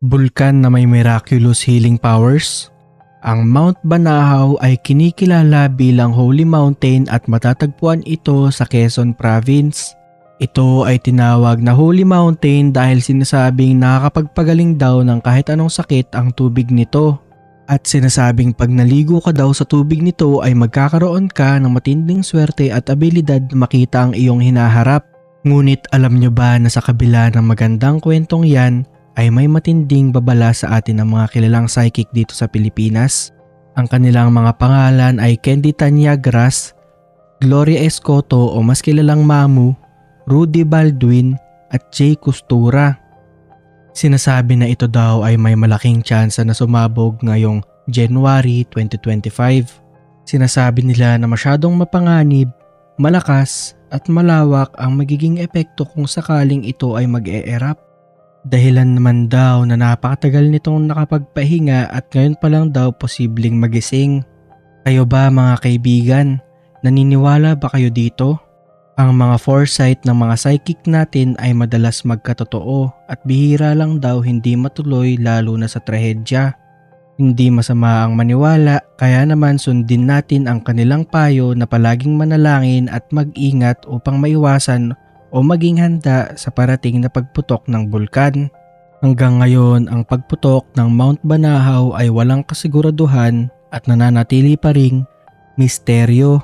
Bulkan na may miraculous healing powers? Ang Mount Banahaw ay kinikilala bilang Holy Mountain at matatagpuan ito sa Quezon Province. Ito ay tinawag na Holy Mountain dahil sinasabing nakakapagpagaling daw ng kahit anong sakit ang tubig nito. At sinasabing pag naligo ka daw sa tubig nito ay magkakaroon ka ng matinding swerte at abilidad na makita ang iyong hinaharap. Ngunit alam nyo ba na sa kabila ng magandang kwentong yan, ay may matinding babala sa atin ng mga kilalang psychic dito sa Pilipinas. Ang kanilang mga pangalan ay Candy Tanya Gras, Gloria Escoto o mas kilalang Mamu, Rudy Baldwin at Jay Costura. Sinasabi na ito daw ay may malaking tsansa na sumabog ngayong January 2025. Sinasabi nila na masyadong mapanganib, malakas at malawak ang magiging epekto kung sakaling ito ay mag-e-erupt. Dahilan naman daw na napakatagal nitong nakapagpahinga at ngayon pa lang daw posibleng magising. Kayo ba mga kaibigan? Naniniwala ba kayo dito? Ang mga foresight ng mga psychic natin ay madalas magkatotoo at bihira lang daw hindi matuloy lalo na sa trahedya. Hindi masama ang maniwala kaya naman sundin natin ang kanilang payo na palaging manalangin at mag-ingat upang maiwasan o maging handa sa parating na pagputok ng bulkan. Hanggang ngayon, ang pagputok ng Mount Banahaw ay walang kasiguraduhan at nananatili pa ring misteryo.